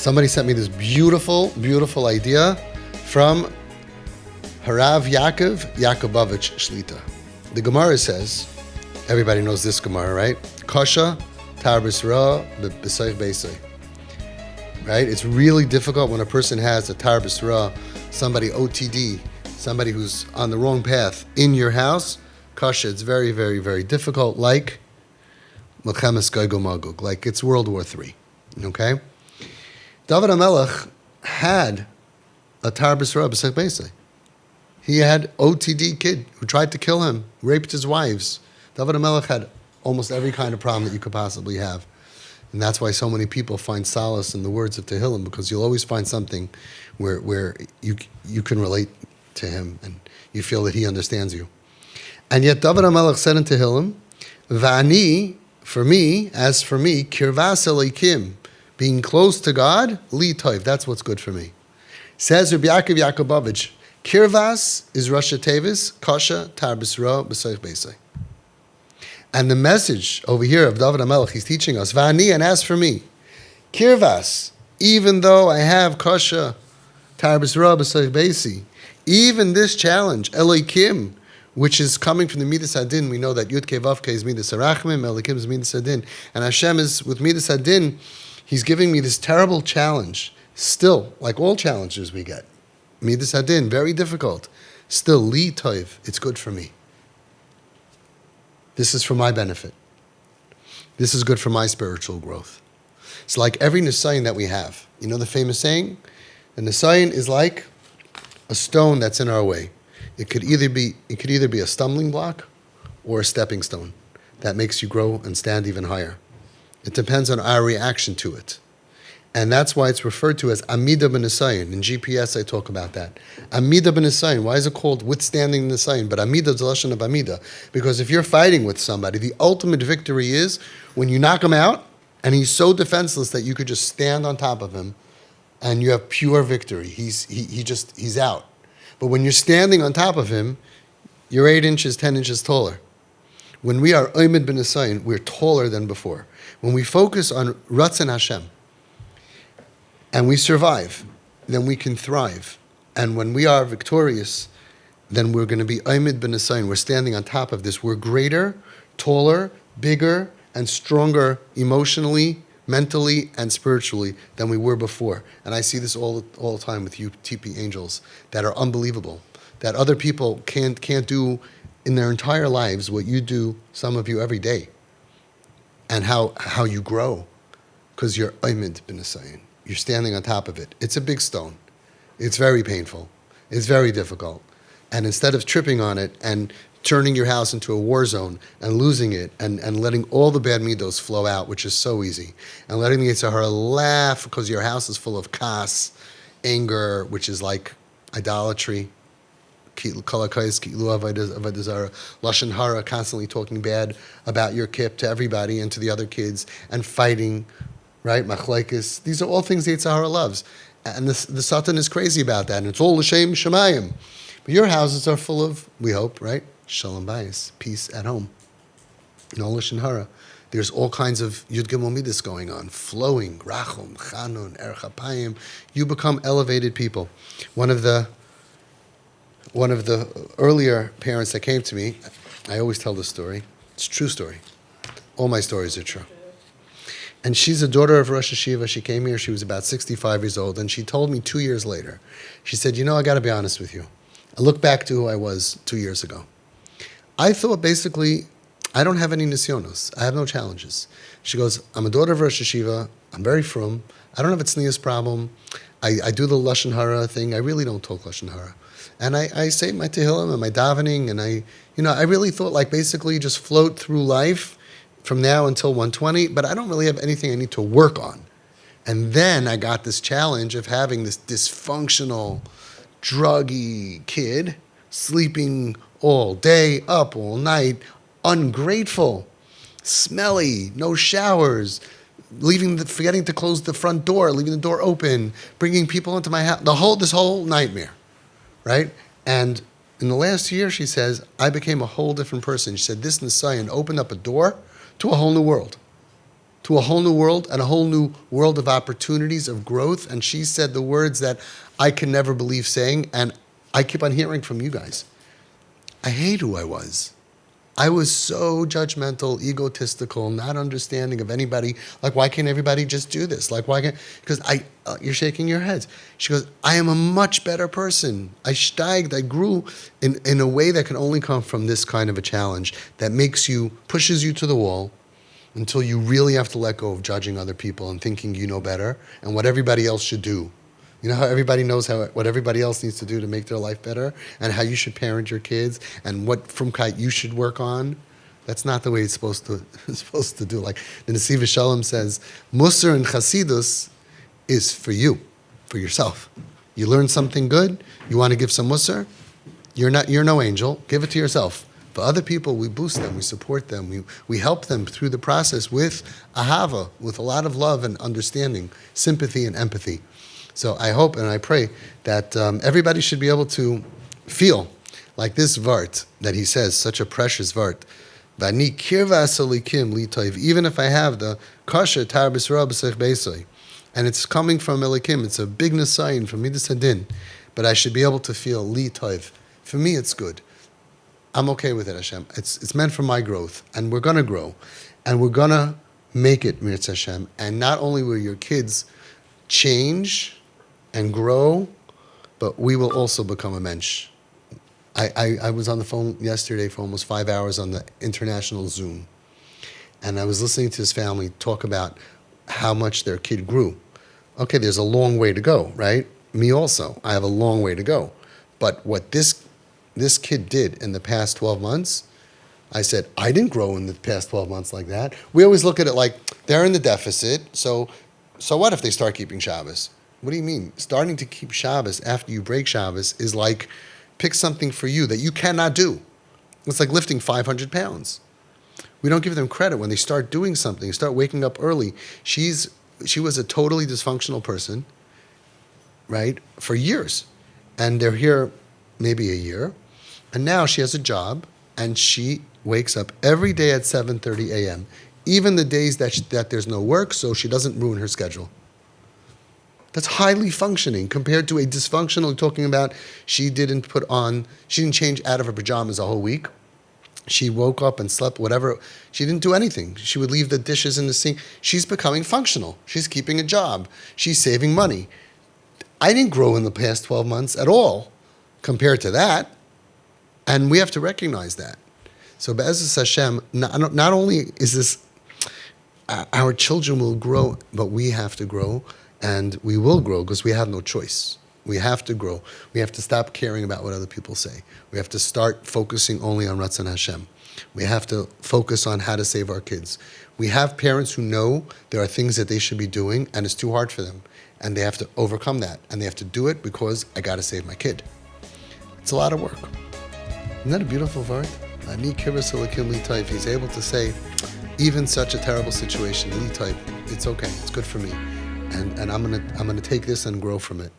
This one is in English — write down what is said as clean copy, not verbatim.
Somebody sent me this beautiful, beautiful idea from Harav Yakubovich Shlita. The Gemara says, everybody knows this Gemara, right? Kasha tarbis ra b'soich beisai. Right? It's really difficult when a person has a tarbis ra, somebody OTD, somebody who's on the wrong path in your house. Kasha, it's very, very, very difficult, like Milchemes Gog Magog, like it's World War III. Okay? Dovid HaMelech had a tarbis ra b'soich beisai. He had OTD kid who tried to kill him, raped his wives. Dovid HaMelech had almost every kind of problem that you could possibly have. And that's why so many people find solace in the words of Tehillim, because you'll always find something where you can relate to him and you feel that he understands you. And yet Dovid HaMelech said in Tehillim, Va'ani, for me, as for me, kirvas elokim, being close to God, li toiv, that's what's good for me. Says Rabbi Yaakov Yakubovich, kirvas is Rosh Tevis, kasha tarbis ra b'soich beisai. And the message over here of Dovid HaMelech, he's teaching us, Va'ani, and as for me, kirvas, even though I have kasha tarbis ra b'soich beisai, even this challenge, elokim, which is coming from the Midas Hadin, we know that Yud Kei Vav Kei is Midas Harachmim, elokim is Midas Hadin, and Hashem is with Midas Hadin. He's giving me this terrible challenge, still, like all challenges we get. Midas Hadin, very difficult. Still, li toiv, it's good for me. This is for my benefit. This is good for my spiritual growth. It's like every nisayon that we have. You know the famous saying? The nisayon is like a stone that's in our way. It could either be a stumbling block or a stepping stone that makes you grow and stand even higher. It depends on our reaction to it. And that's why it's referred to as Amida b'Nisayon. In GPS, I talk about that. Amida b'Nisayon. Why is it called withstanding Nisayon? But Amida is the lashon of Amida. Because if you're fighting with somebody, the ultimate victory is when you knock him out and he's so defenseless that you could just stand on top of him and you have pure victory. He's out. But when you're standing on top of him, you're 8 inches, 10 inches taller. When we are Oimid b'Nisayon, we're taller than before. When we focus on Ratzon Hashem, and we survive, then we can thrive. And when we are victorious, then we're going to be Oimid b'Nisayon. We're standing on top of this. We're greater, taller, bigger, and stronger emotionally, mentally, and spiritually than we were before. And I see this all the time with you TP angels that are unbelievable, that other people can't do in their entire lives what you do, some of you, every day. And how you grow, because you're Oimid b'Nisayon. You're standing on top of it. It's a big stone. It's very painful. It's very difficult. And instead of tripping on it and turning your house into a war zone and losing it and letting all the bad midos flow out, which is so easy, and letting the Yetzer Hara laugh because your house is full of kas, anger, which is like idolatry, lashon hara, constantly talking bad about your kip to everybody and to the other kids, and fighting, right? Machlekes. These are all things the Yetzer Hara loves. And the Satan is crazy about that. And it's all l'shem shemayim. But your houses are full of, we hope, right? Shalom bayis, peace at home. No lashon hara. There's all kinds of Yud Gimel Midas going on, flowing, rachum, chanun, erech hapayim. You become elevated people. One of the earlier parents that came to me, I always tell this story. It's a true story. All my stories are true. And she's a daughter of Rosh Hashiva. She came here, she was about 65 years old, and she told me 2 years later, she said, I got to be honest with you. I look back to who I was 2 years ago. I thought basically, I don't have any nisyonos. I have no challenges. She goes, I'm a daughter of Rosh Hashiva. I'm very frum. I don't have a tznius problem. I do the lashon hara thing. I really don't talk lashon hara. And I say my tehillim and my davening, and I really thought like basically just float through life from now until 120, but I don't really have anything I need to work on. And then I got this challenge of having this dysfunctional, druggy kid, sleeping all day, up all night, ungrateful, smelly, no showers, forgetting to close the front door, leaving the door open, bringing people into my house, this whole nightmare, right? And in the last year, she says, I became a whole different person. She said, this Nisayon opened up a door to a whole new world. to a whole new world and a whole new world of opportunities, of growth. And she said the words that I can never believe saying, and I keep on hearing from you guys. I hate who I was. I was so judgmental, egotistical, not understanding of anybody. Like, why can't everybody just do this? Like, why can't, because you're shaking your heads. She goes, I am a much better person. I steiged, I grew in a way that can only come from this kind of a challenge that pushes you to the wall until you really have to let go of judging other people and thinking you know better and what everybody else should do. You know how everybody knows what everybody else needs to do to make their life better and how you should parent your kids and what frumkeit you should work on? That's not the way it's supposed to do. Like the Nesiv Shalom says, Musar and Chasidus is for you, for yourself. You learn something good, you want to give some Musar, you're no angel, give it to yourself. For other people, we boost them, we support them, we help them through the process with ahava, with a lot of love and understanding, sympathy and empathy. So I hope and I pray that everybody should be able to feel like this vart that he says, such a precious vart. Vani kirvas alikim li toiv, even if I have the kasher tar b'sra b'sech beisoy, and it's coming from Elikim, it's a big nesayin from Midas Hadin, but I should be able to feel li toiv. For me, it's good. I'm okay with it, Hashem. It's meant for my growth, and we're going to grow, and we're going to make it, Mirz Hashem. And not only will your kids change and grow, but we will also become a mensch. I was on the phone yesterday for almost 5 hours on the international Zoom, and I was listening to his family talk about how much their kid grew. Okay, there's a long way to go, right? Me also. I have a long way to go. But what this kid did in the past 12 months, I said, I didn't grow in the past 12 months like that. We always look at it like they're in the deficit, so what if they start keeping Shabbos? What do you mean? Starting to keep Shabbos after you break Shabbos is like pick something for you that you cannot do. It's like lifting 500 pounds. We don't give them credit when they start doing something, start waking up early. She was a totally dysfunctional person, right, for years. And they're here maybe a year. And now she has a job, and she wakes up every day at 7:30 a.m., even the days that there's no work, so she doesn't ruin her schedule. That's highly functioning compared to a dysfunctional, talking about she didn't change out of her pajamas a whole week. She woke up and slept, whatever. She didn't do anything. She would leave the dishes in the sink. She's becoming functional. She's keeping a job. She's saving money. I didn't grow in the past 12 months at all compared to that. And we have to recognize that. So Be'ezus Hashem, not only is this, our children will grow, but we have to grow. And we will grow because we have no choice. We have to grow. We have to stop caring about what other people say. We have to start focusing only on Ratzon Hashem. We have to focus on how to save our kids. We have parents who know there are things that they should be doing and it's too hard for them. And they have to overcome that. And they have to do it because I got to save my kid. It's a lot of work. Isn't that a beautiful word? Ani kibbutz elikim li. If he's able to say, even such a terrible situation, li, it's okay. It's good for me. And I'm gonna take this and grow from it.